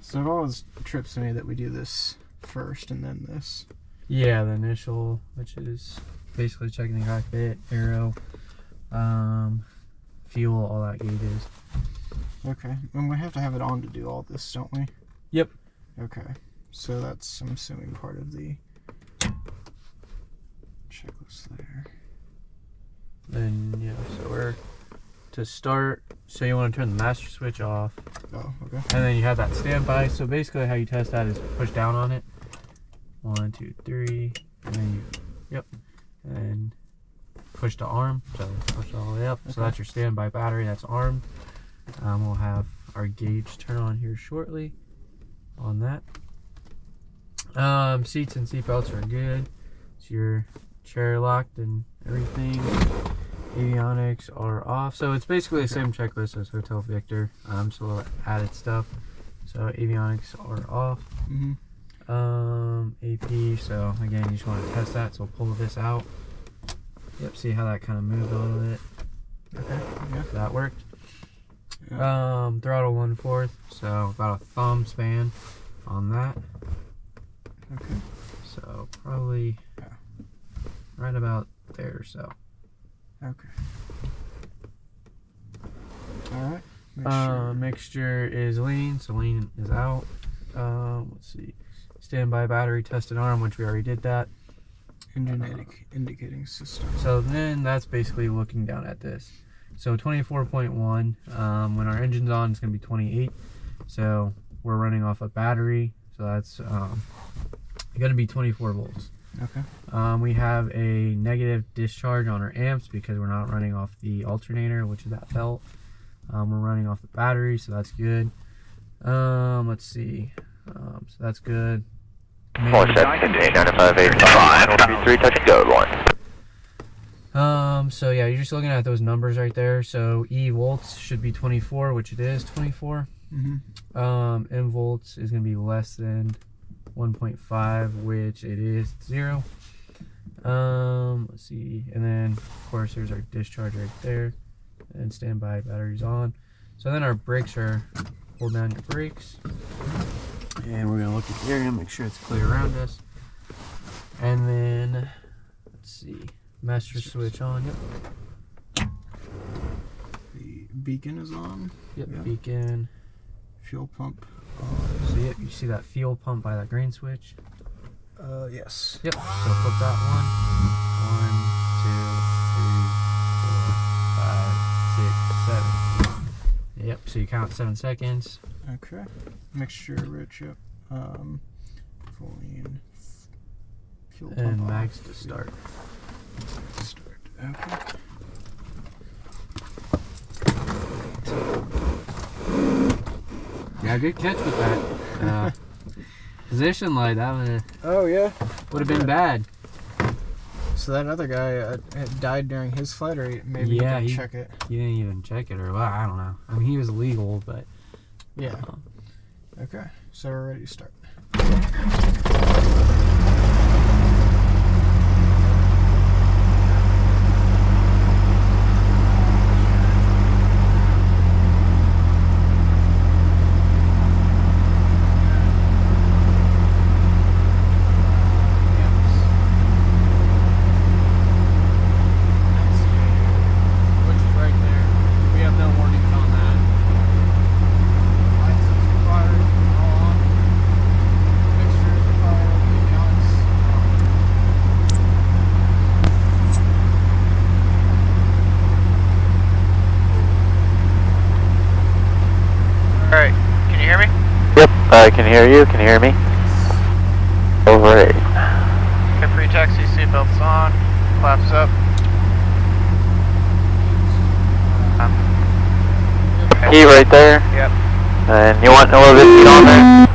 So it always trips me that we do this first and then this. Yeah, the initial, which is basically checking the cockpit, aero, fuel, all that gauges. Okay, and we have to have it on to do all this, don't we? Yep. Okay, so that's, I'm assuming, part of the checklist there. Then, yeah, so we're to start. So you want to turn the master switch off. Oh, okay. And then you have that standby. So basically how you test that is push down on it. 1, 2, 3. And then you, yep. And push to arm. So push it all the way up. Okay. So that's your standby battery. That's armed. We'll have our gauge turn on here shortly on that. Seats and seat belts are good. So your chair locked and everything. Avionics are off. So it's basically the same checklist as Hotel Victor. Just a little added stuff. So avionics are off. AP, so again, you just want to test that. So pull this out. Yep, see how that kind of moved a little bit. Okay, yeah, that worked. Yeah. Throttle 1/4, so about a thumb span on that. Okay. So probably right about there. So. Okay. All right. Mixture is lean, so lean is out. Let's see. Standby battery tested arm, which we already did that. Engine indicating system. So then that's basically looking down at this. So 24.1. When our engine's on, it's going to be 28. So we're running off a battery. So that's going to be 24 volts. Okay. We have a negative discharge on our amps because we're not running off the alternator, which is that belt. We're running off the battery, so that's good. Let's see. So that's good. 4-7-8-9-5-8-5-1-3, touch and go, 1. So yeah, you're just looking at those numbers right there. So E volts should be 24, which it is 24. M volts is going to be less than 1.5, which it is 0. Let's see, and then of course there's our discharge right there, and standby batteries on. So then our brakes are, hold down your brakes, and we're gonna look at the area, make sure it's clear around us, and then let's see, master switch on. Yep. The beacon is on. Yep. Beacon. Fuel pump. So yep, you see that fuel pump by that green switch? Yes. Yep, so flip that one. 1, 2, 3, 4, 5, 6, 7. Yep, so you count 7 seconds. Okay. Mixture rich, yep. Cooling. Fuel pump And off. max to start. Start. Okay. Yeah, good catch with that. Position light, that would have been bad. So that other guy had died during his flight, or maybe he didn't check it? He didn't even check it, or well, I don't know. I mean, he was legal, but... Yeah. Okay, so we're ready to start. I can hear you. Can you hear me? Over 8. Okay, pre-taxi seatbelts on. Flaps up. Key right there. Yep. And you want a little bit on there?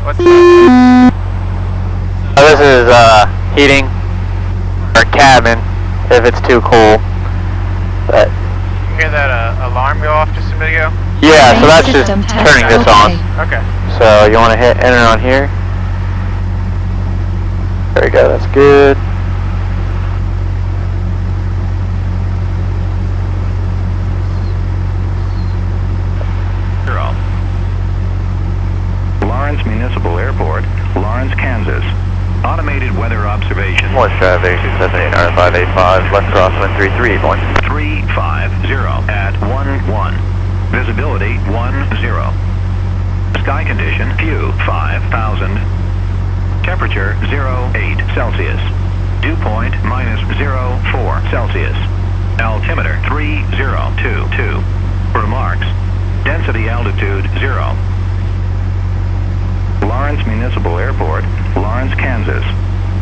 What's that? This is heating our cabin if it's too cool. But You hear that alarm go off just a bit ago? yeah, so that's just turning this on. Okay. So you want to hit enter on here. There we go, that's good. You're off. Lawrence traffic, 278-585, left crosswind 33, point. 350 at 11. Visibility 10. Sky condition Q 5000. Temperature 08 Celsius. Dew point -04 Celsius. Altimeter 3022. Remarks. Density altitude 0. Lawrence Municipal Airport, Lawrence, Kansas.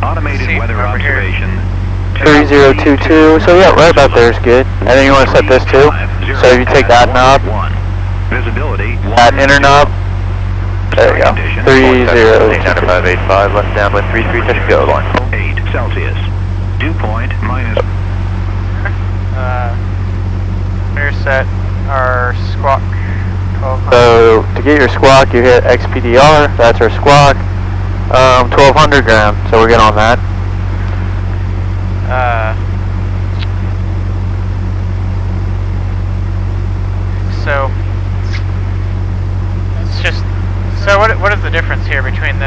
Automated weather observation. 3022, so yeah, right about there is good. And then you want to set this too. So if you take that knob, Visibility that inner knob, there you go. 3085, left downwind 33, touch go, line. 8 Celsius. Dew point minus. We're set our squawk 1200. So to get your squawk, you hit XPDR, that's our squawk, 1200 ground, so we're good on that. So it's just, so what is the difference here between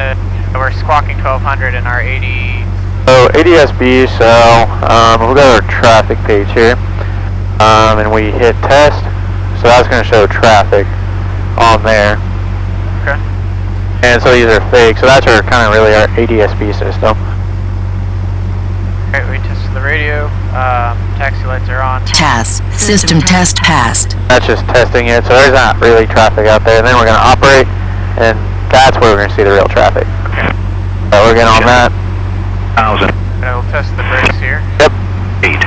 we're squawking 1200 and our 80? So ADSB, so we'll go to our traffic page here, and we hit test, so that's going to show traffic on there. Okay. And so these are fake, so that's our kind of really our ADSB system. Okay, we tested the radio, taxi lights are on. Test. System test passed. That's just testing it, so there's not really traffic out there. And then we're going to operate, and that's where we're going to see the real traffic. So we're getting on that. 1000. And we'll test the brakes here. Yep. 8.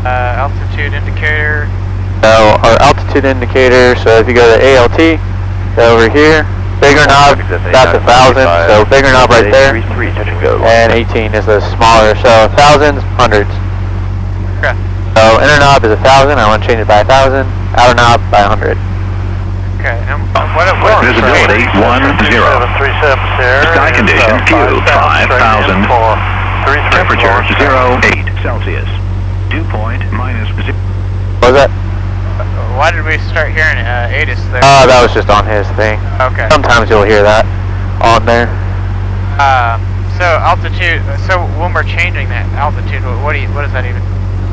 Altitude indicator. So our altitude indicator, so if you go to ALT, go over here, bigger knob, that's 1,000, so bigger knob right there, and 18 is the smaller, so thousands, hundreds. Okay. So inner knob is 1,000, I want to change it by 1,000, outer knob by 100. Okay, and what Visibility 10. Sky condition Q 5000. Temperature 08 Celsius. Dew point -0. What was that? Why did we start hearing ATIS there? That was just on his thing. Okay. Sometimes you'll hear that on there. So altitude. So when we're changing that altitude, what does that even?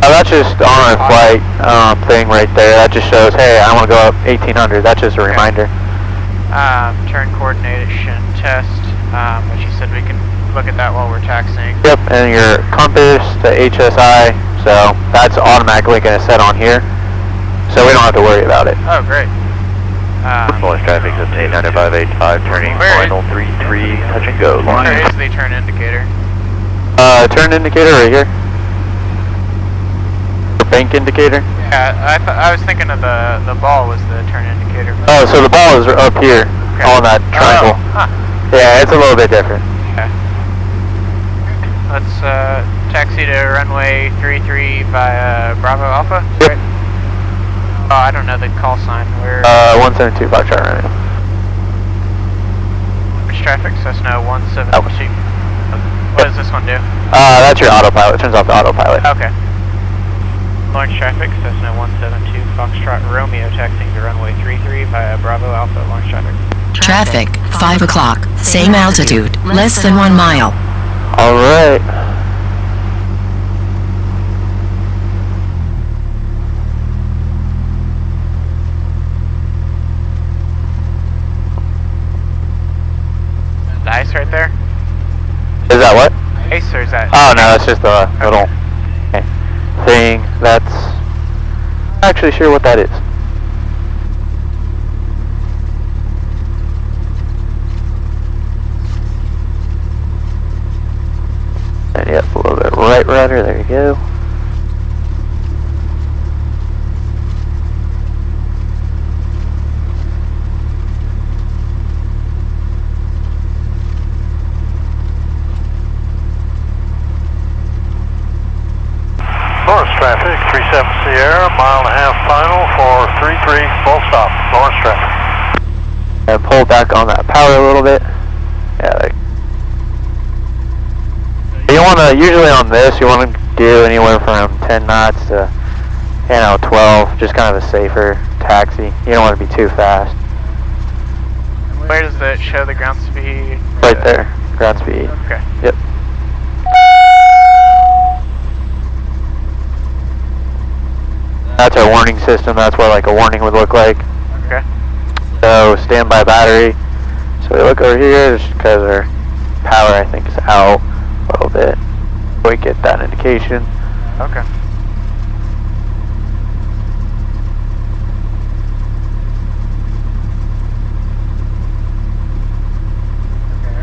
That's just on our flight thing right there. That just shows, hey, I want to go up 1800. That's just a reminder. Turn coordination test, which you said we can look at that while we're taxiing. Yep, and your compass to HSI, so that's automatically going to set on here. So we don't have to worry about it. Oh, great. Lawrence traffic is 89585, turning final 33, touch and go. Where is the turn indicator? Turn indicator right here. Bank indicator. Yeah, I was thinking of the ball was the turn indicator. Oh, so the ball is up here on that triangle. Oh, huh. Yeah, it's a little bit different. Okay. Let's taxi to runway 33 by Bravo Alpha. Yep. Right? Oh, I don't know the call sign. Where? 172 Foxtrot runway. Which traffic? Cessna 172. What does this one do? That's your autopilot. It turns off the autopilot. Okay. Lawrence traffic, Cessna 172 Foxtrot Romeo, taxiing to runway 33 via Bravo Alpha. Lawrence traffic. Traffic, 5 o'clock. Same altitude, less than 1 mile. Alright. The ice right there? Is that what? Ice or is that? Oh no, that's just a little thing. That's not actually sure what that is. And yep, a little bit right rudder, there you go. Lawrence traffic, 37 Sierra, mile and a half final for 33, full stop, Lawrence traffic. And pull back on that power a little bit. Yeah, like, you want to, usually on this, you want to do anywhere from 10 knots to, 12, just kind of a safer taxi. You don't want to be too fast. Where does it show the ground speed? Right there. ground speed. Okay. Yep. That's our warning system. That's what like a warning would look like. Okay. So standby battery. So we look over here just because our power I think is out a little bit. We get that indication. Okay.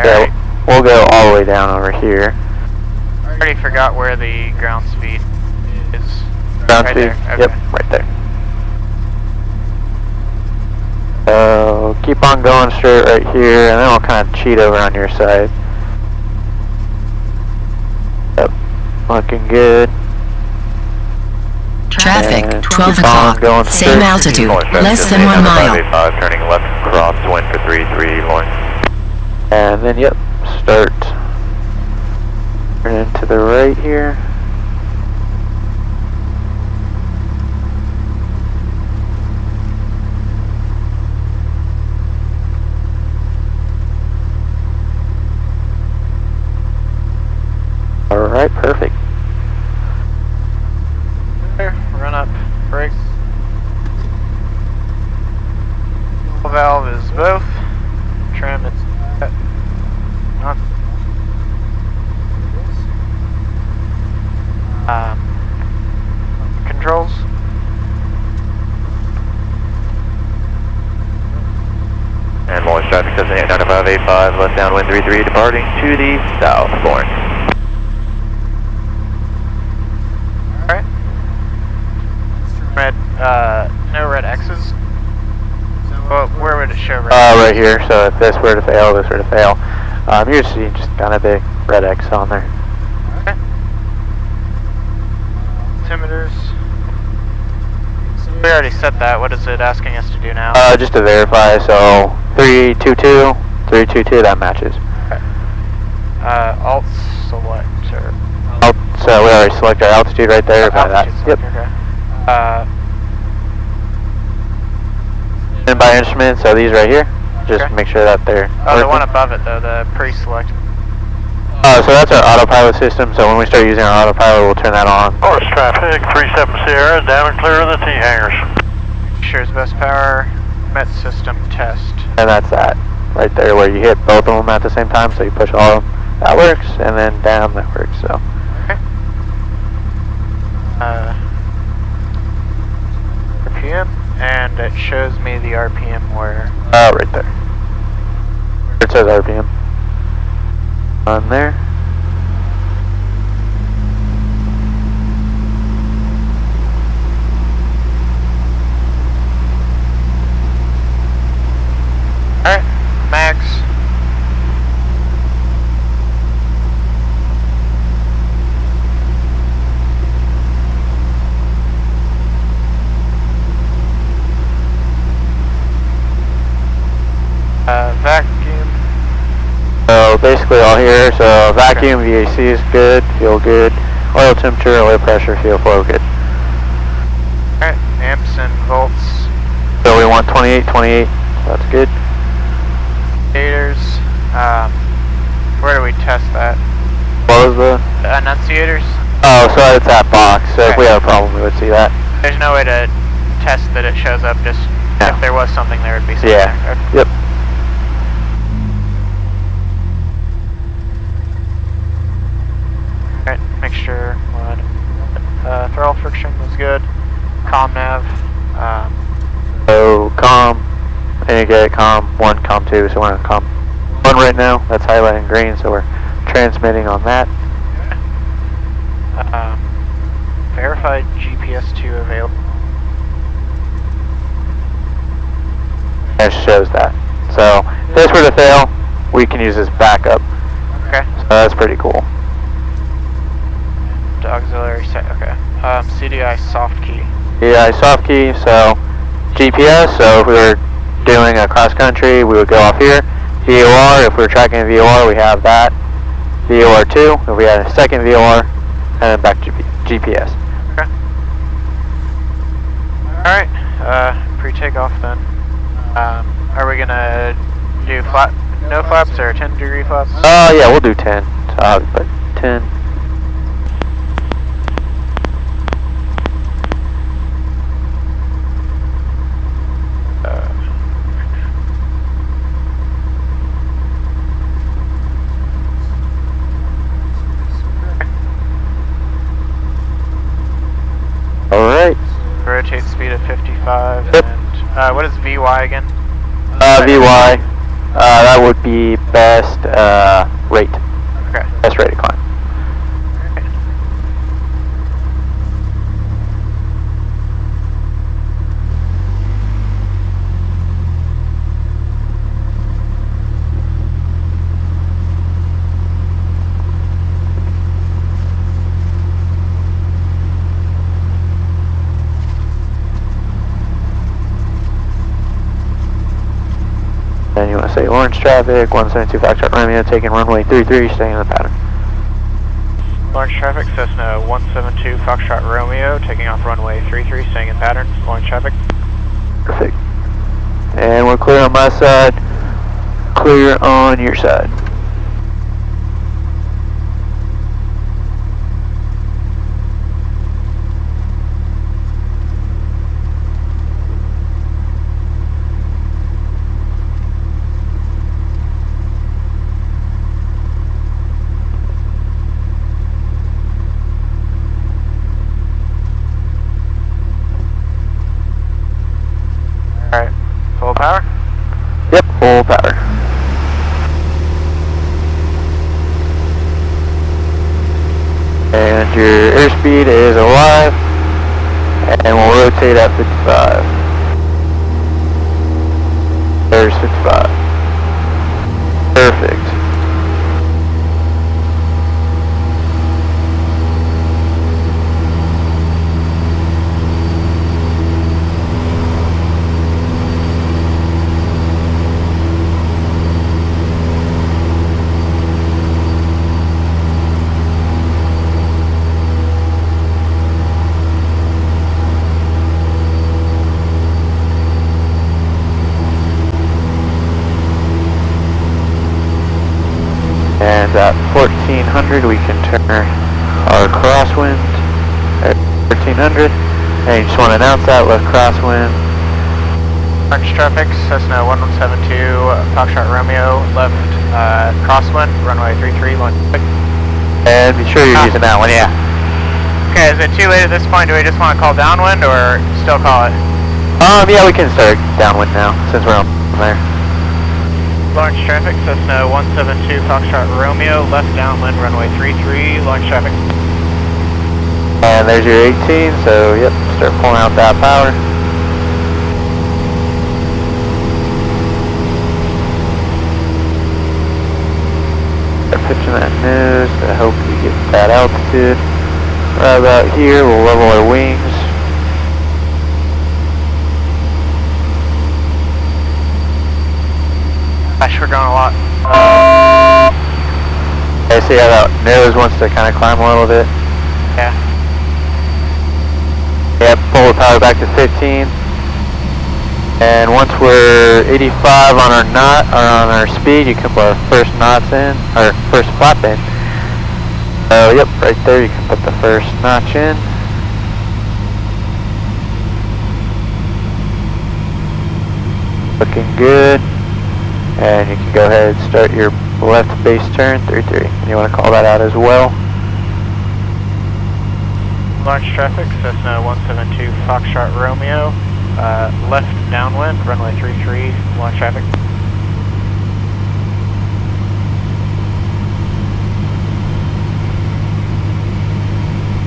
So we'll go all the way down over here. I already forgot where the ground speed is. Ground Right speed? there, okay. Yep, right there. So keep on going straight right here, and then we'll kind of cheat over on your side. Yep, looking good. Traffic, And 12 keep on o'clock. going Same straight. altitude, less than 1 mile. 585, turning left crosswind for 33, Lawrence. And then, yep, start turning to the right here. Alright, perfect. There, run up, brakes. Fuel valve is both. Trim, it's not. Controls. And Lawrence traffic says 9585, left downwind 33, departing to the south, Lawrence. Alright. Red, no red X's. Well, where would it show red? Right here, so if this were to fail, this were to fail. You see just kind of big red X on there. Okay. Altimeters. We already set that. What is it asking us to do now? Just to verify, so 322, 322, that matches. Okay. Alt select or So we already select our altitude right there. By that. altitude Yep. select, okay. And by instrument, so these right here, just Okay. make sure that they're Oh, the working. one above it though, the pre-select. So that's our autopilot system, so when we start using our autopilot, we'll turn that on. North traffic, 37 Sierra, down and clear of the T-hangers. Shares best power, met system test. And that's that, right there, where you hit both of them at the same time, so you push all of them, that works, and then down, that works, so. Okay. RPM, and it shows me the RPM where. Right there. It says RPM. On there. Alright, max. Vacuum. So basically all here, so vacuum, VAC is good, feel good. Oil temperature, oil pressure, feel flow good. Alright, amps and volts. So we want 28, 28, so that's good. Enunciators. Where do we test that? What was the? The enunciators? Oh, so it's that box, so if Okay. we have a problem, we would see that. There's no way to test that it shows up, just No. if there was something there would be something Yeah, there. Okay. yep. Alright, make sure what throttle friction was good. Comm nav. So COM, and you get COM 1, COM 2, so we're on COM 1 right now, that's highlighted in green, so we're transmitting on that. Verified GPS 2 available. It shows that. So if this were to fail, we can use this backup, Okay. so that's pretty cool. The auxiliary set. Okay. CDI soft key. Yeah, soft key, so GPS, so if we were doing a cross country, we would go off here. VOR, if we were tracking a VOR, we have that. VOR 2, if we had a second VOR, and then back to GPS. Okay. Alright, pre-takeoff then. Are we gonna do flat No flaps or 10-degree flaps? Yeah, we'll do 10. But 10. Alright. Rotate speed of 55. Yep. And what is VY again? VY. That would be best rate. Okay. Best rate of climb. Then you want to say orange traffic, 172 Foxtrot Romeo, taking runway 33, staying in the pattern. Orange traffic, Cessna 172 Foxtrot Romeo, taking off runway 33, staying in pattern. Orange traffic. Perfect. And we're clear on my side, clear on your side. Alright, full power? Yep, full power. And your airspeed is alive, and we'll rotate at 55. There's 55. Perfect. And at 1400 we can turn our crosswind at 1300, and you just want to announce that left crosswind. Orange traffic, Cessna 1172 Foxtrot Romeo, left crosswind, runway 33, launch. And be sure you're using that one, yeah. Okay, is it too late at this point? Do we just want to call downwind or still call it? Yeah, we can start downwind now since we're on there. Launch traffic, Cessna 172 Foxtrot Romeo, left downwind, runway 33, launch traffic. And there's your 18, so yep, start pulling out that power. Start pitching that nose to help you get that altitude. Right about here, we'll level our wings. Gosh, we're going a lot. I see how that nose wants to kind of climb a little bit. Yeah. Yep, pull the power back to 15. And once we're 85 on our knot, or on our speed, you can put our first knots in, or first flap in. So yep, right there you can put the first notch in. Looking good. And you can go ahead and start your left base turn, 33. And you want to call that out as well. Launch traffic, Cessna 172 Foxtrot Romeo, left downwind, runway 33, launch traffic.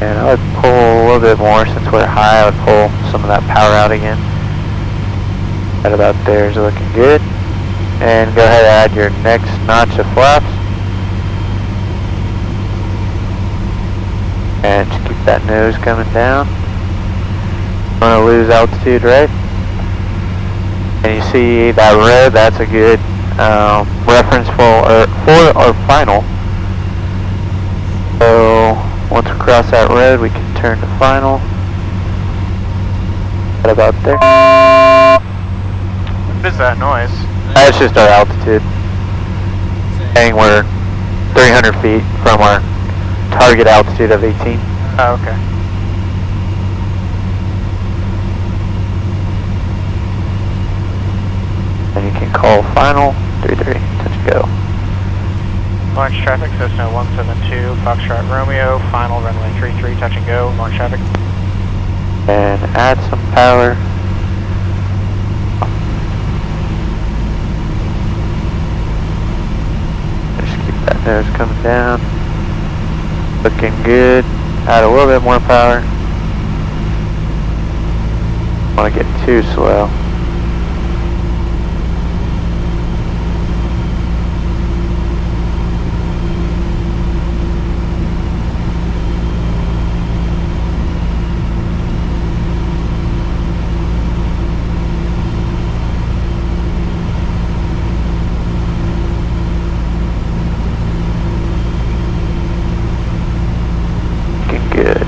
And I would pull a little bit more since we're high. I would pull some of that power out again. Right about there is looking good. And go ahead and add your next notch of flaps. And just keep that nose coming down. Don't want to lose altitude, right? And you see that red, that's a good reference for our final. So once we cross that red, we can turn to final. Right about there. What is that noise? That's just our altitude. saying we're 300 feet from our target altitude of 18. Oh, okay. And you can call final, 33, touch and go. Launch traffic, Cessna 172, Foxtrot Romeo, final runway 33, touch and go, launch traffic. And add some power. Just keep that nose coming down. Looking good. Add a little bit more power. Don't want to get too slow. Good.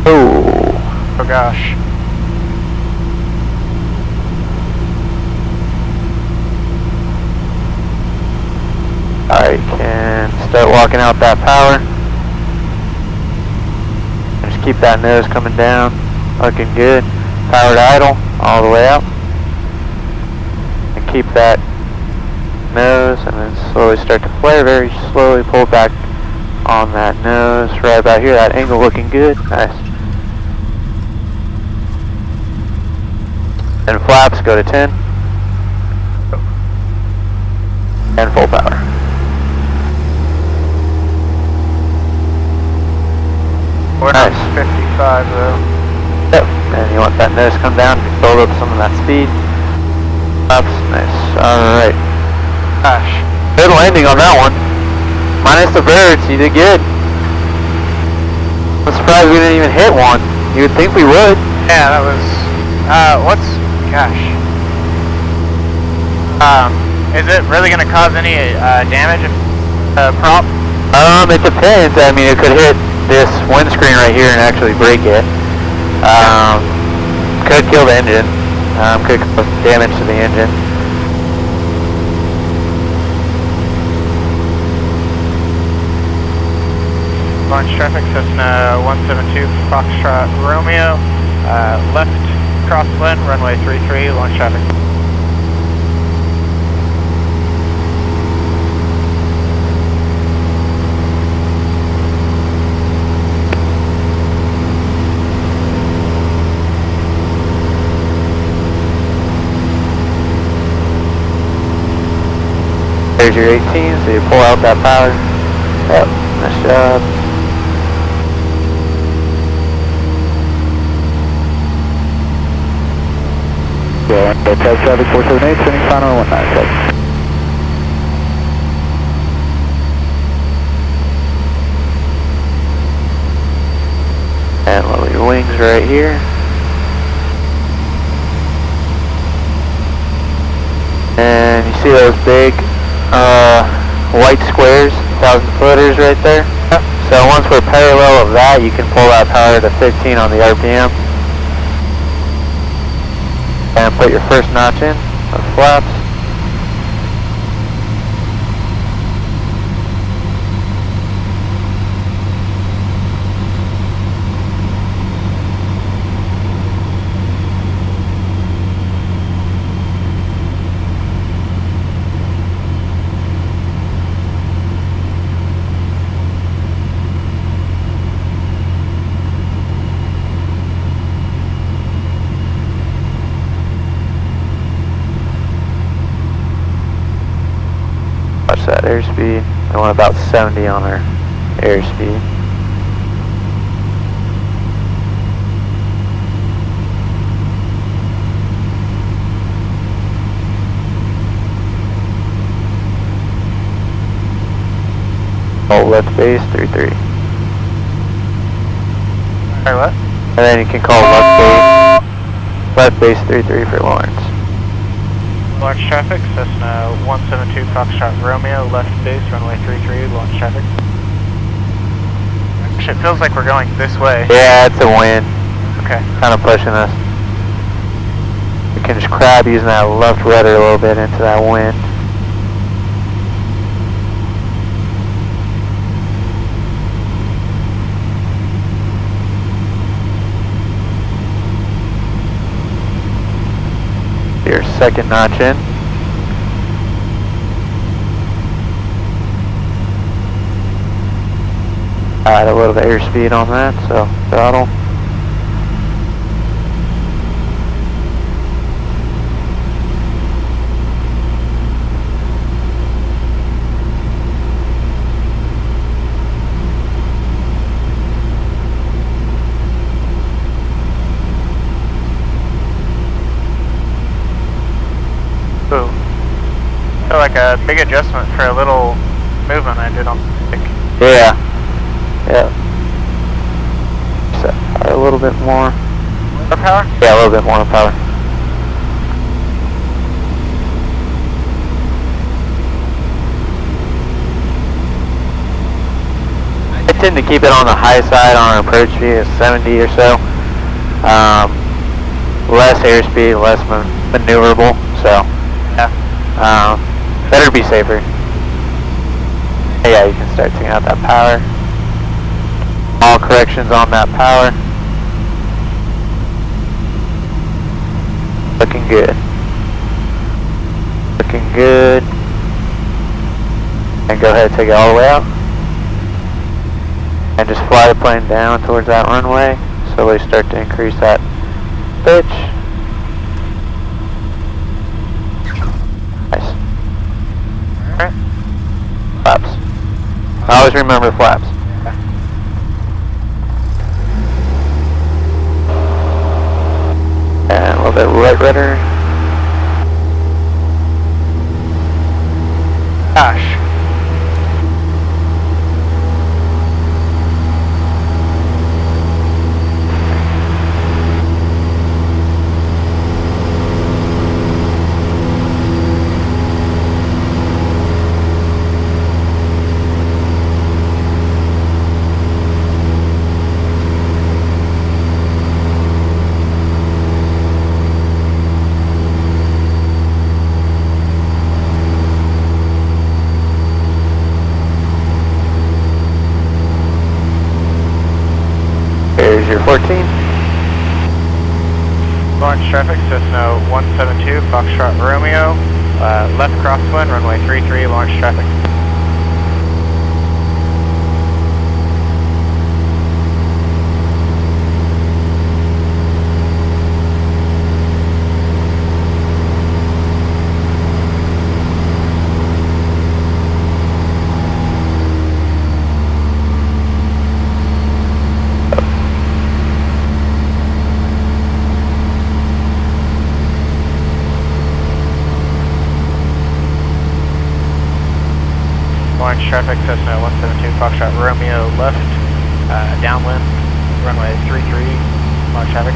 Oh gosh. I can start walking out that power. Just keep that nose coming down. Looking good. Power to idle all the way out. And keep that nose and then slowly start to flare, very slowly pull back on that nose right about here. That angle looking good. Nice. And flaps go to 10 and full power. We're Nice. not 55 though. Yep. And you want that nose to come down, build up some of that speed. Flaps, nice. Alright. Gosh. Good landing on that one. Minus the birds, you did good. I'm surprised we didn't even hit one. You would think we would. Yeah, that was, gosh. Is it really gonna cause any, damage if, prop? It depends. I mean, it could hit this windscreen right here and actually break it. Could kill the engine. Could cause damage to the engine. Launch traffic, Cessna 172, Foxtrot Romeo, left crosswind, runway 33, launch traffic. There's your 18, so you pull out that power. Yep, nice job. Yeah, test traffic 478, sending final 197. And lower your wings right here. And you see those big white squares, 1,000-footers right there? Yep. So once we're parallel of that, you can pull that power to 15 on the RPM. And put your first notch in, the flaps. Watch that airspeed. I want about 70 on our airspeed. Hold left base 33. Sorry, what? And then you can call left base 33 for Lawrence. Launch traffic, Cessna 172, Foxtrot Romeo, left base, runway 33, launch traffic. Actually, it feels like we're going this way. Yeah, it's a wind. Okay. Kind of pushing us. We can just crab using that left rudder a little bit into that wind. Your second notch in. Add a little bit of airspeed on that, so throttle. Ooh. I feel like a big adjustment for a little movement I did on the stick. Yeah. Yeah. Set power a little bit more. More power? Yeah, a little bit more power. I tend to keep it on the high side on an approach speed of 70 or so. Less airspeed, less maneuverable, so yeah. Better be safer. Yeah, you can start taking out that power. All corrections on that power. Looking good. Looking good. And go ahead and take it all the way out. And just fly the plane down towards that runway. Slowly start to increase that pitch. Nice. Alright. Flaps. Always remember flaps. And a little bit right rudder. Gosh. Here's your 14. Launch traffic, Cessna 172, Foxtrot Romeo, left crosswind, runway 33, launch traffic. Launch traffic, Cessna 172, Foxtrot Romeo, left, downwind, runway 33, launch traffic.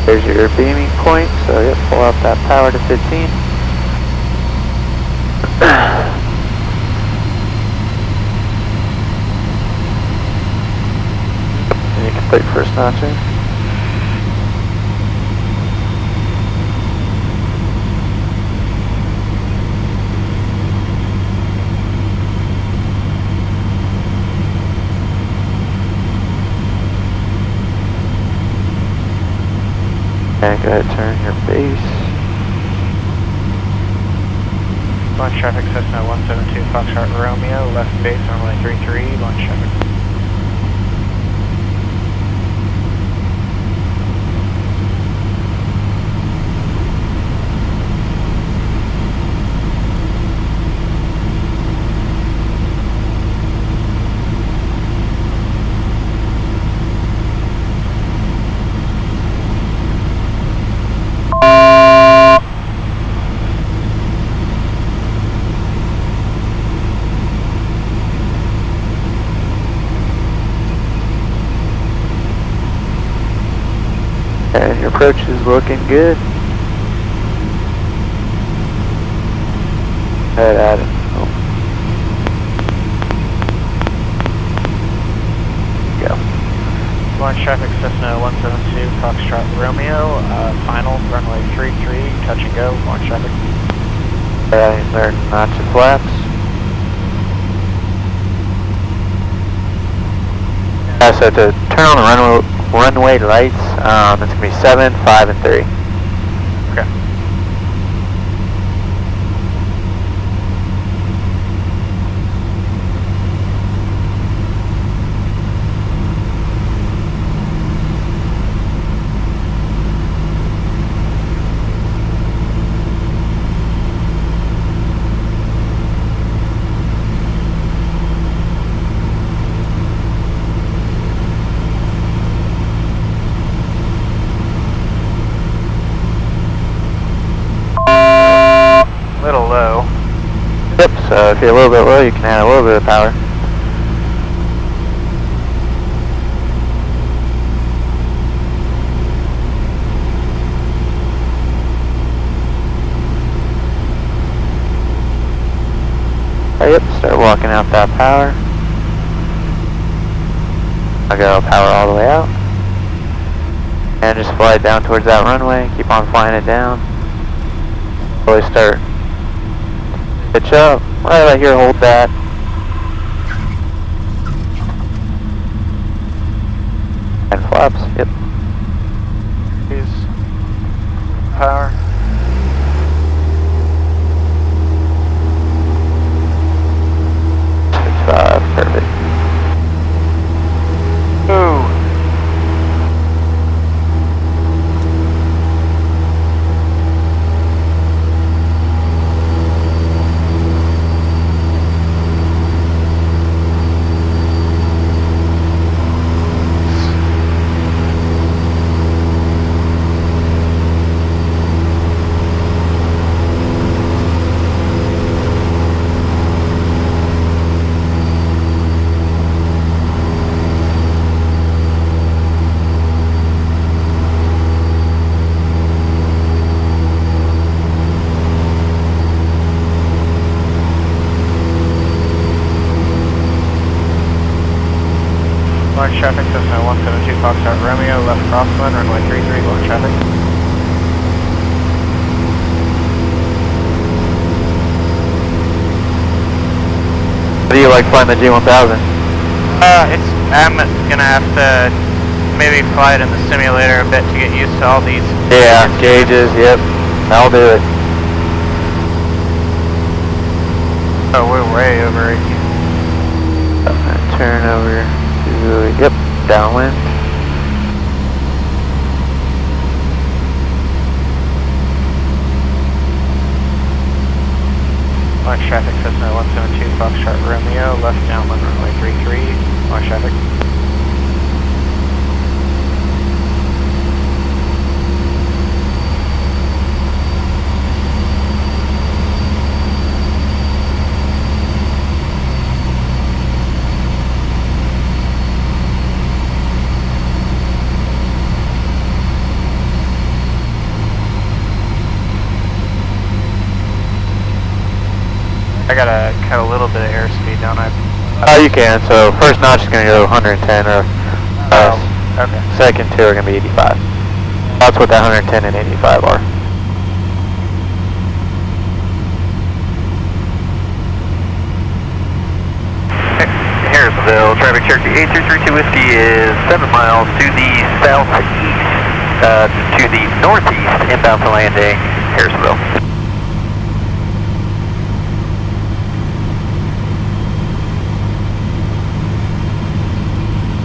There's your beaming point, so just pull out that power to 15. And you can put your first notch in. And go ahead and turn your base. Launch traffic, Cessna 172, Foxtrot Romeo, left base, runway 33, launch traffic. And your approach is looking good. Head at it. Oh. Go. Launch traffic Cessna 172, Foxtrot Romeo, final, runway 33, touch and go, launch traffic. They're notch and flaps. So to turn on the runway lights, it's going to be 7, 5, and 3. Okay. Yep, so if you're a little bit low, you can add a little bit of power. Yep, start walking out that power. I'll go power all the way out. And just fly down towards that runway, keep on flying it down. Slowly start. Pitch up, right here, hold that. And flaps, yep. Use power. Perfect. Ooh. Launch traffic, Cessna 172, Foxtrot Romeo, left crosswind, runway 33, launch traffic. How do you like flying the G1000? I'm gonna have to maybe fly it in the simulator a bit to get used to all these. Yeah, gauges, yep. I'll do it. Oh, we're way over 18. Turn over to, yep, downwind. Launch traffic, Cessna 172, Foxtrot Romeo, left downwind, runway 33, launch traffic. I gotta cut a little bit of airspeed, don't I? Oh, you can. So first notch is going to go 110 or okay. second two are going to be 85. That's what that 110 and 85 are. Harrisonville, traffic Cherokee 8332 Whiskey is 7 miles to the southeast, to the northeast, inbound for landing, Harrisonville.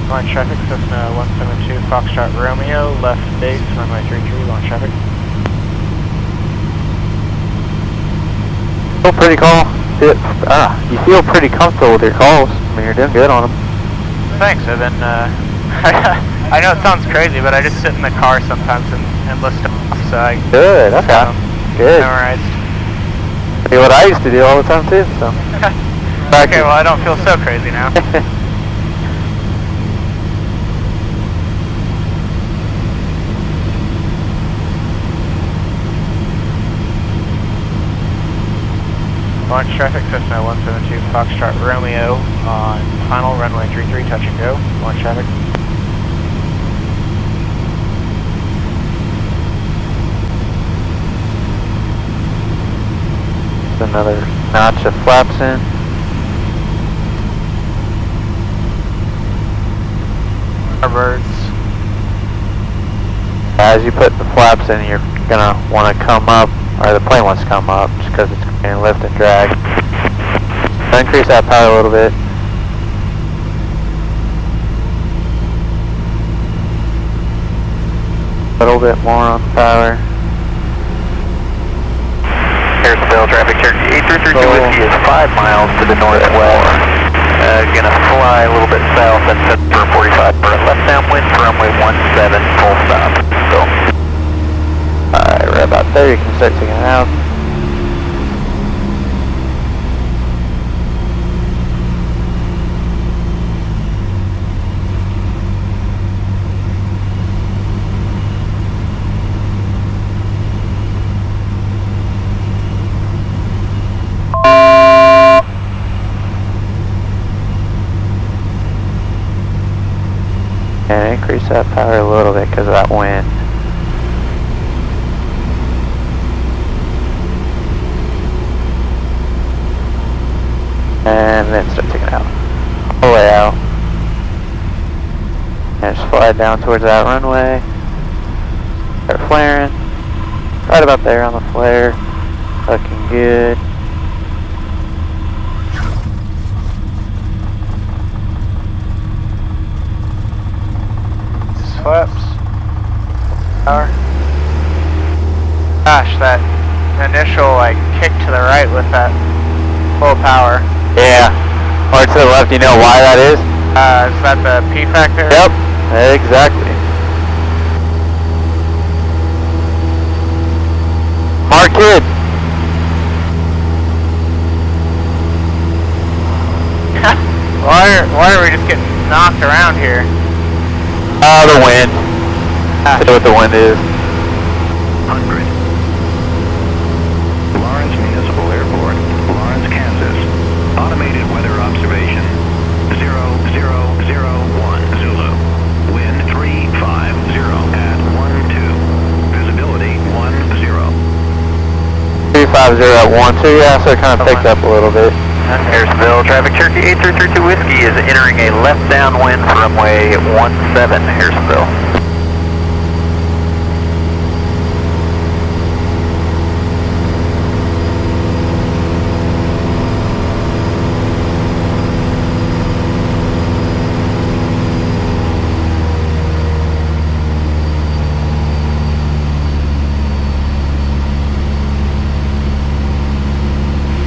Launch traffic, Cessna 172, Foxtrot Romeo, left base, runway 33, launch traffic. Feel pretty calm. You feel pretty comfortable with your calls. I mean, you're doing good on them. Thanks, I've been, I know it sounds crazy, but I just sit in the car sometimes and listen to them, so I Good, okay. Good. memorized. See what I used to do all the time too, so. Okay, well I don't feel so crazy now. Launch traffic, Cessna 172 Foxtrot Romeo on final runway 33, touch and go. Launch traffic. Another notch of flaps in. Birds. As you put the flaps in, you're gonna want to come up, or the plane wants to come up, just because it's going to lift and drag. So increase that power a little bit. A little bit more on the power. Harrisville, traffic Cherokee 8332 Whiskey is 5 miles to the northwest. Gonna fly a little bit south and set for 45 for a left downwind for runway 17, full stop. So. Alright, right about there, you can start taking it out. And increase that power a little bit because of that wind. And then start taking it out. All the way out. And just fly down towards that runway. Start flaring. Right about there on the flare. Looking good. Flaps. Power. Gosh, that initial like kick to the right with that full power. Yeah. Or to the left, you know why that is? Is that the P factor? Yep. Exactly. Mark Kid. Why are we just getting knocked around here? The wind. See what the wind is. 100. Lawrence Municipal Airport, Lawrence, Kansas. Automated weather observation. 0001 Zulu. Wind 350 at 12. Visibility 10. 350 at 12, yeah, so it kind of picked up a little bit. Harrisville, traffic Cherokee 8332 Whiskey is entering a left downwind for runway 17, Harrisville.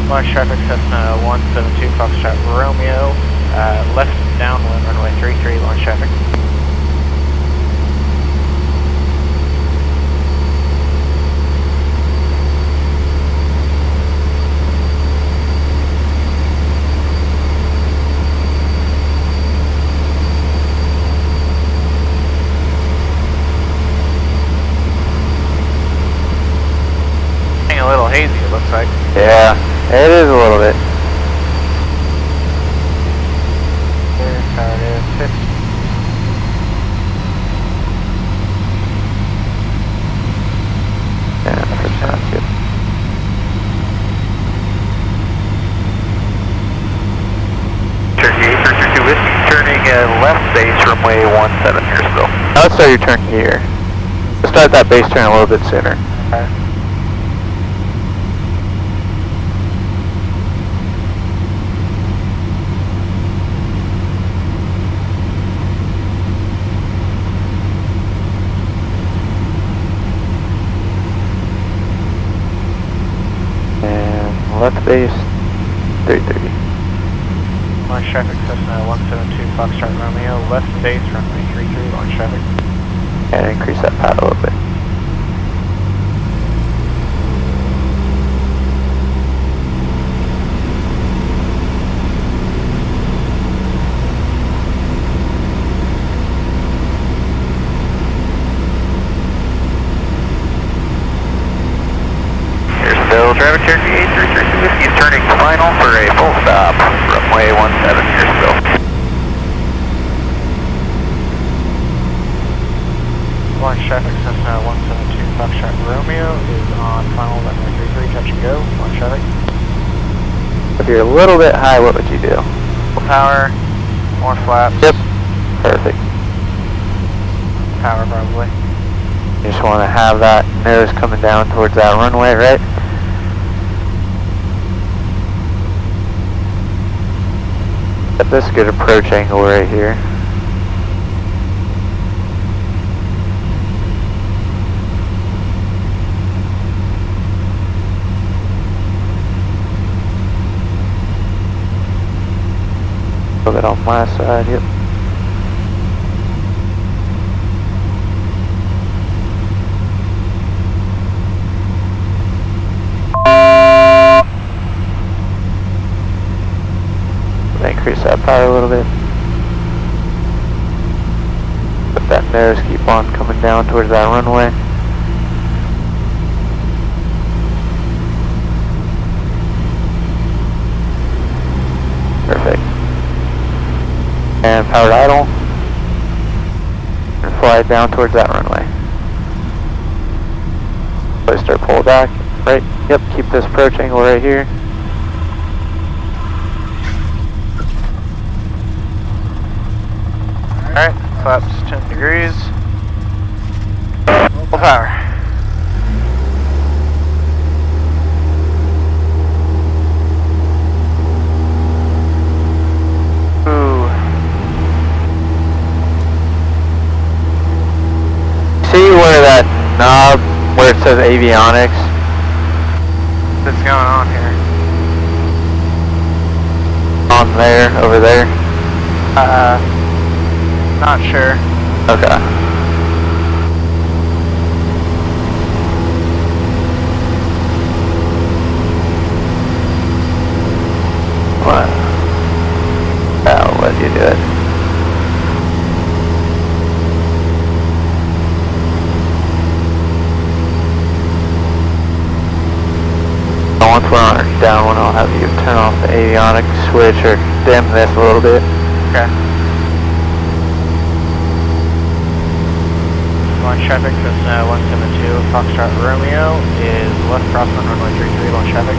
Launch traffic, Cessna 172 Foxtrot Romeo, left downwind, runway 33, launch traffic. Getting a little hazy, it looks like. Yeah, it is a little bit. Power is 50. Yeah, that's not good. Cherokee 8332 Whiskey turning left base runway 17, Harrisville. Now let's start your turn here. Let's start that base turn a little bit sooner. Okay. Left base, 330. Launch traffic, Cessna 172 Foxtrot Romeo, left base, runway 33, launch traffic. And increase that power a little bit. Harrisville, traffic Cherokee 8332 Whiskey is turning runway 17 here still. Launch traffic, Cessna 172 Foxtrot Romeo is on final runway 33, touch and go. Launch traffic. If you're a little bit high, what would you do? Power, more flaps. Yep. Perfect. Power probably. You just want to have that nose coming down towards that runway, right? Got this good approach angle right here. A little bit on my side, yep. Increase that power a little bit. Let that nose keep on coming down towards that runway. Perfect. And powered idle. And fly down towards that runway. So start pull back. Right. Yep. Keep this approach angle right here. Alright, flaps 10 degrees. Full power. Ooh. See where that knob, where it says avionics? What's going on here? On there, over there? Not sure. Okay. What? I'll let you do it. Once we're on our down one, I'll have you turn off the avionics switch or dim this a little bit. Okay. Launch traffic, Cessna 172 Foxtrot Romeo is left cross on runway 33, launch traffic.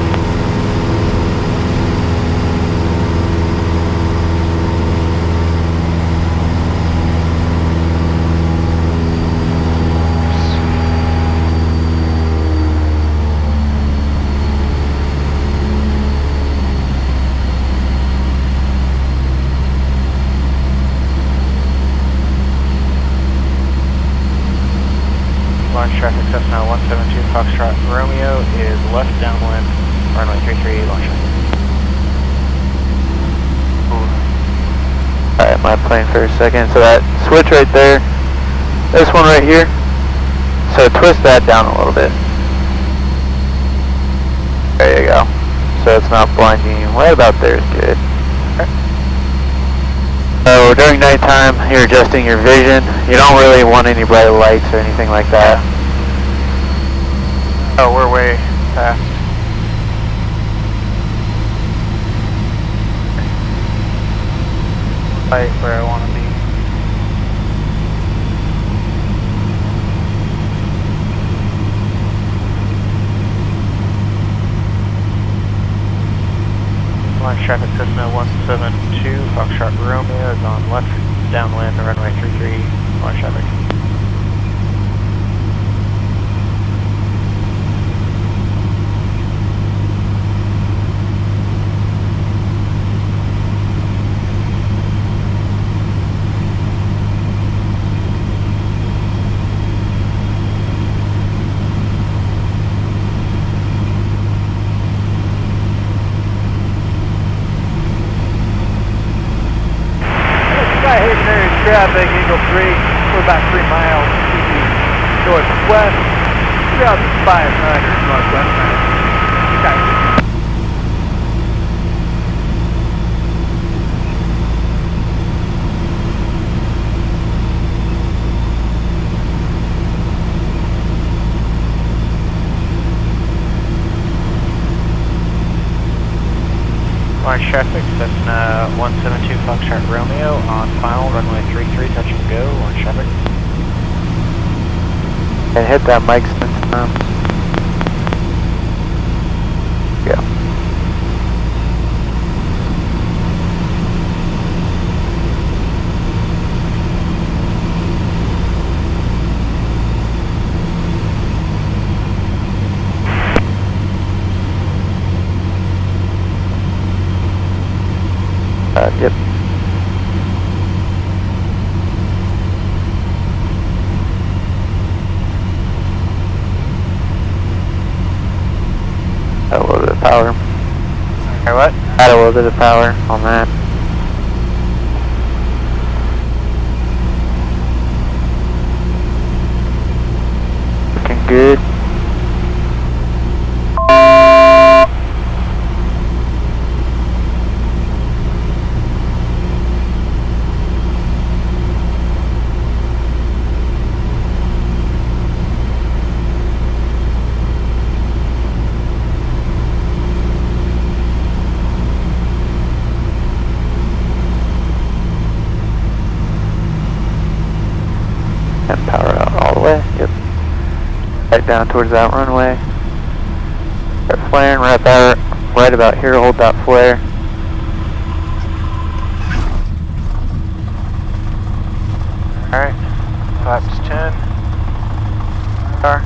Launch traffic, Cessna 172 Foxtrot Romeo is left downwind, runway 33, launch traffic. Alright, my plane for a second. So that switch right there, this one right here, so twist that down a little bit. There you go. So it's not blinding you. Right about there is good. Okay. So during nighttime, you're adjusting your vision. You don't really want any bright lights or anything like that. Oh, we're way past. Right where I want to be. Launch traffic, Cessna 172 Foxtrot Romeo is on left downwind, runway 33, launch traffic. Traffic, Eagle 3, we're about 3 miles to the northwest, 3,500 northwest. Okay. Launch traffic, Cessna 172 Foxtrot Romeo on final, runway 33, touch and go, launch traffic. And hit that mic since yeah. Yep. Add a little bit of power. Or what? Add a little bit of power on that. Looking good. And power out all the way, yep. Right down towards that runway. Start flaring right about here, hold that flare. Alright, flaps 10. Car.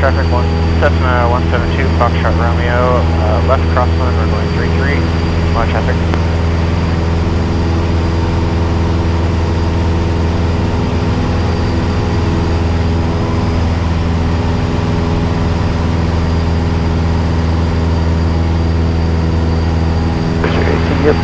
Traffic 1, Cessna 172 Foxtrot Romeo, left crosswind, runway 33, launch traffic. Yep.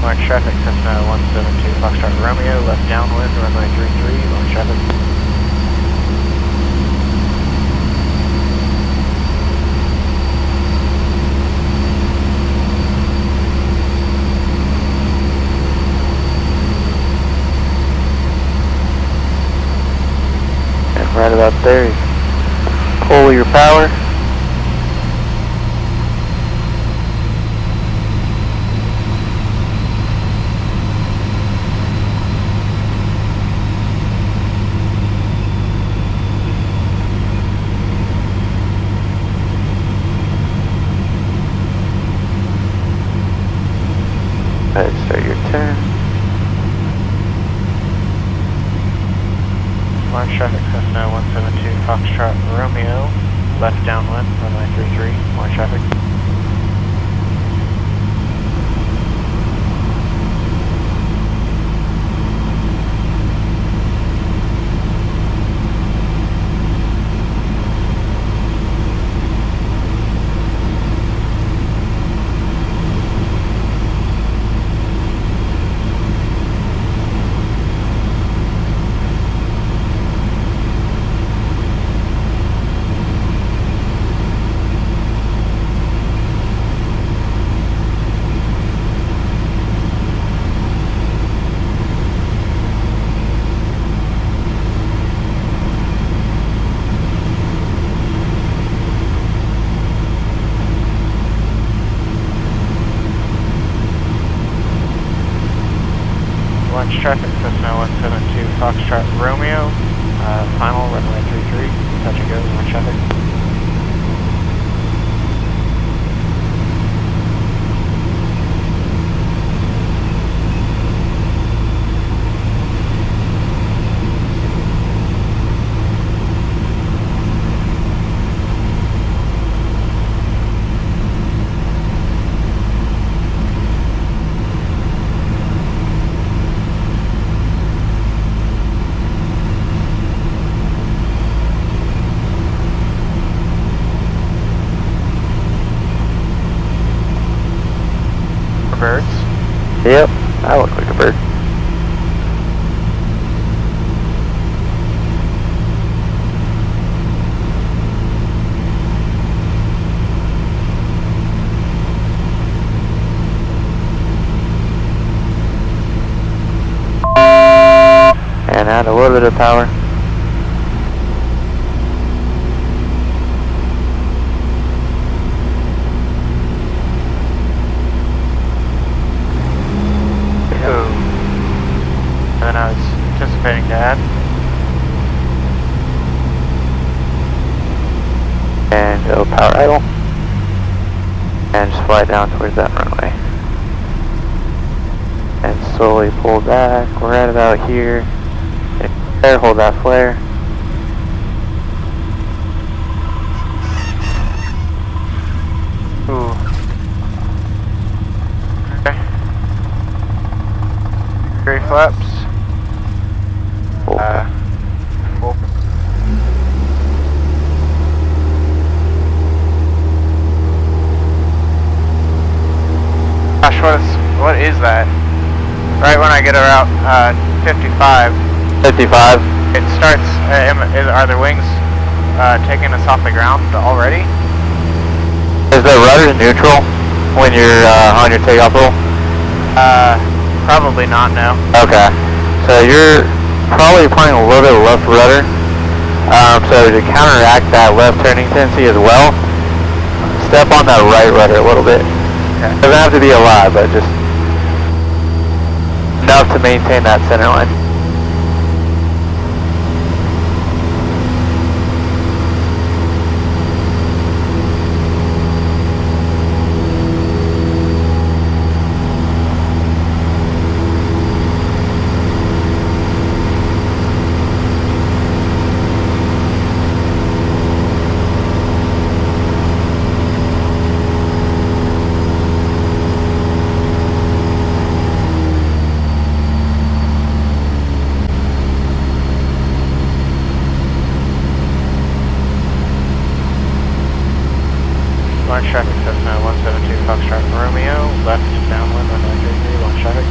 Launch traffic, Cessna 172 Foxtrot Romeo, left downwind, runway 33, launch traffic. And right about there, pull your power. Go ahead and start your turn. Launch traffic, Cessna 172 Foxtrot Romeo, left downwind, runway 33, launch traffic. traffic, Cessna 172 Foxtrot Romeo, final runway 33, touch and go, launch traffic. Birds? Yep, I look like a bird. And add a little bit of power. And then I was anticipating to add. And go power idle. And just fly down towards that runway. And slowly pull back. We're right about here. There, hold that flare. Ooh. Okay. Gray flaps. Full. Full. Gosh, what is that? Right when I get around 55. 55. It starts. Are the wings taking us off the ground already? Is the rudder neutral when you're on your takeoff roll? Probably not, no. Okay. So you're probably applying a little bit of left rudder. So to counteract that left turning tendency as well, step on that right rudder a little bit. Okay. Doesn't have to be a lot, but just enough to maintain that center line. Launch traffic, Cessna 172 Foxtrot Romeo, left downwind, runway 33, launch traffic.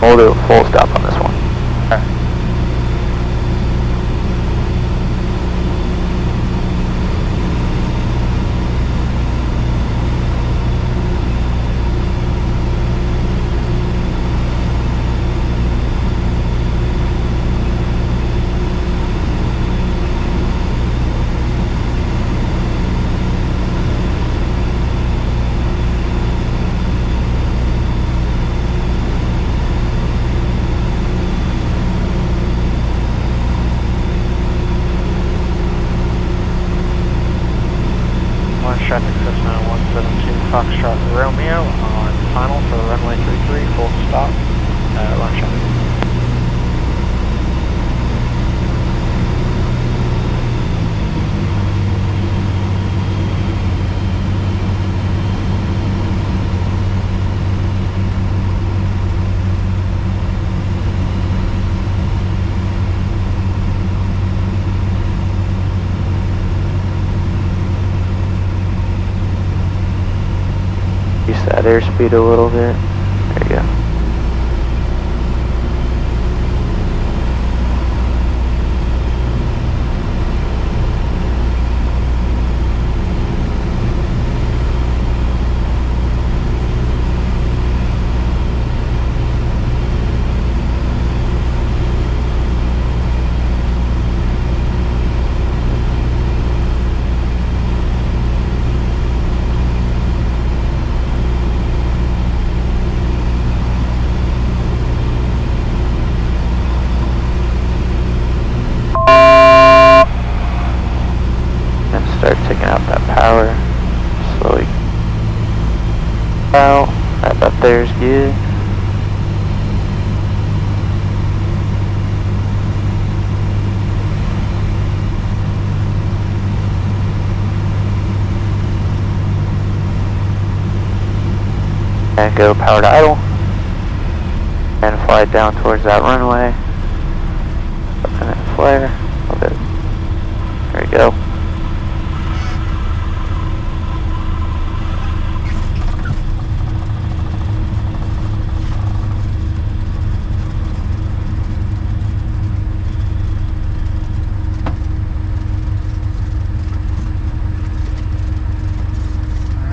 We'll do a full stop on this one. Okay. Foxtrot Romeo on final for runway 33, full stop, launch traffic. That airspeed a little bit. There you go. Start taking out that power slowly. Out. Right up there's good. And go power to idle. And fly down towards that runway. And then flare a little bit. There you go.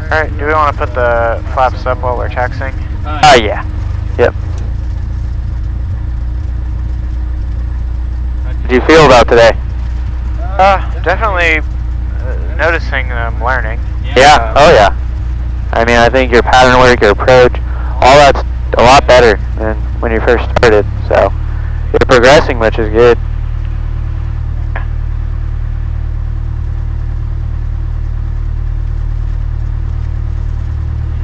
Alright, do we want to put the flaps up while we're taxiing? Yeah. Yep. How do you feel about today? Definitely noticing learning. Yeah, oh yeah. I mean, I think your pattern work, your approach, all that's a lot better than when you first started, so you're progressing, which is good.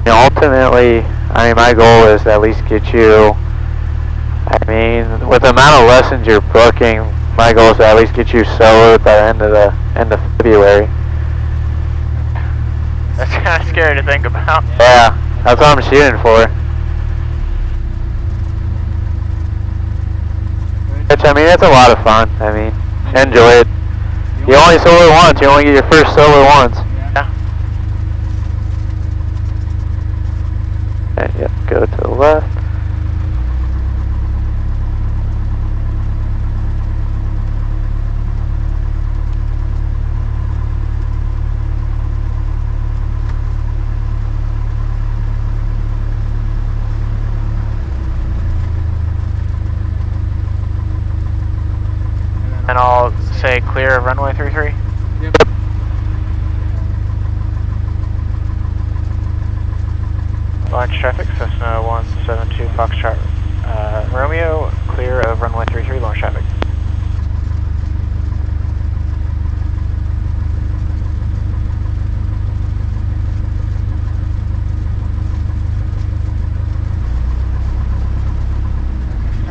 You know, ultimately, I mean, my goal is to at least get you, I mean, with the amount of lessons you're booking, my goal is to at least get you soloed by the end of February. That's kind of scary to think about. Yeah, that's what I'm shooting for. Which, I mean, it's a lot of fun. I mean, enjoy it. You only solo once. You only get your first solo once. Yeah. And, yep, go to the left. And I'll say clear of runway 33. Yep. Launch traffic, Cessna 172 Foxtrot Romeo, clear of runway 33, launch traffic.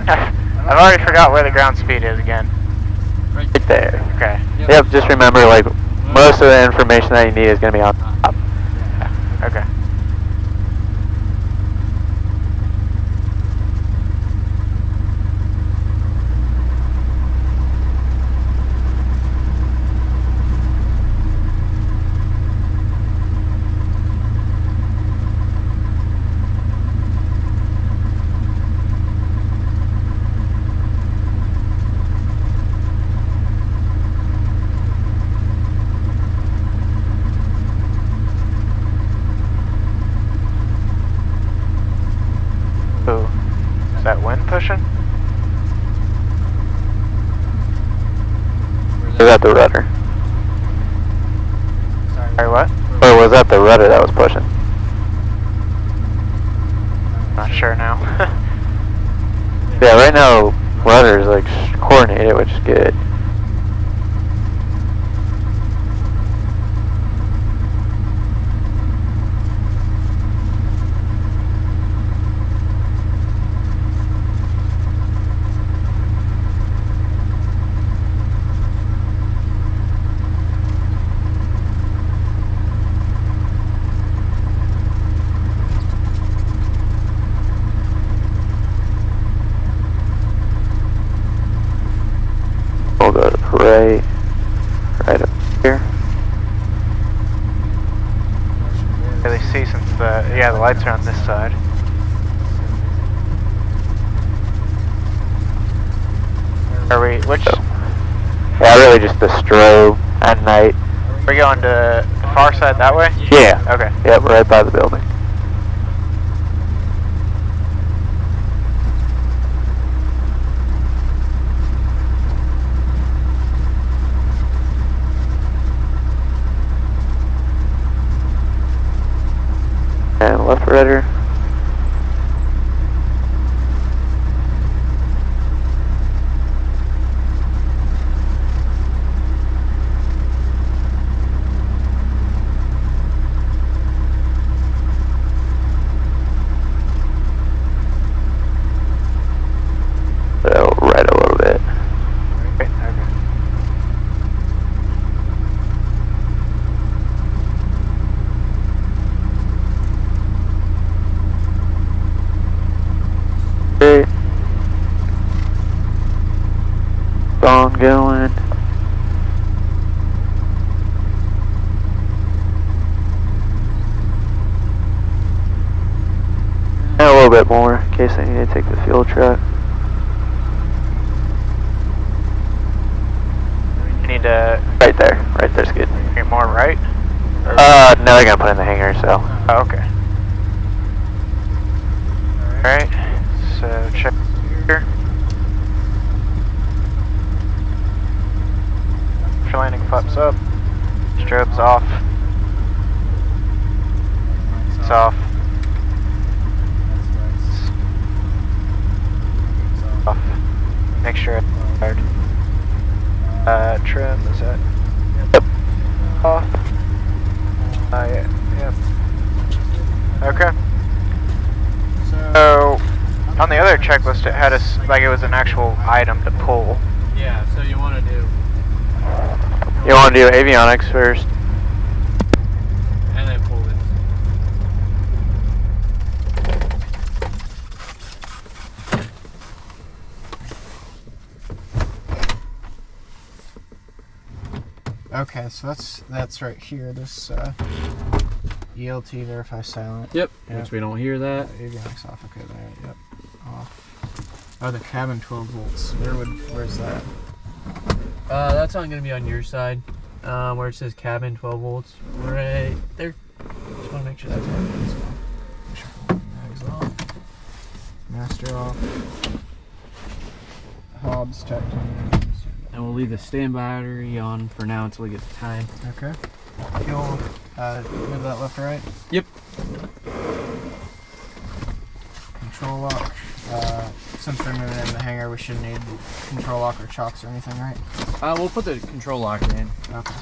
I've already forgot where the ground speed is again. Right there. Okay. Yep, just remember, like, most of the information that you need is going to be on top. Okay. Ooh. Is that wind pushing? Was that the rudder? Sorry, what? Or was that the rudder that was pushing? Not sure now. Yeah, right now, rudder is like coordinated, which is good. right up here. Really see since the lights are on this side. Are we which? Yeah, really just the strobe at night. We're going to the far side that way? Yeah. Okay. Yep, right by the building. And left rudder. So right a little bit. Okay. Okay. Phone going. And a little bit more in case I need to take the fuel truck. You need to Right there. Right there's good. get more right? No, they're gonna put in the hangar, so. Oh, okay. Alright, so check here. For landing flaps up. Strobe's off. It's off. It's off. Make sure it's fired. Trim, is that? Yep. Off. Yeah, yep. Okay. So, on the other checklist, it had us like it was an actual item to pull. Yeah, so you want to do, You want to do avionics first? and then pull this. Okay, so that's right here. This ELT verify silent. Yep. Yep. Which we don't hear that. Avionics off. Okay, there. Yep. Off. Oh, the cabin 12 volts. Where's that? That's not gonna be on your side. Where it says cabin 12 volts, right there. Just want to make sure that's on. Mags off. Master off. Hobs checked. And we'll leave the stand battery on for now until we get the time. Okay. Fuel. Move that left or right. Yep. Control lock. Since we're moving in the hangar, we shouldn't need control lock or chocks or anything, right? We'll put the control lock in. Okay.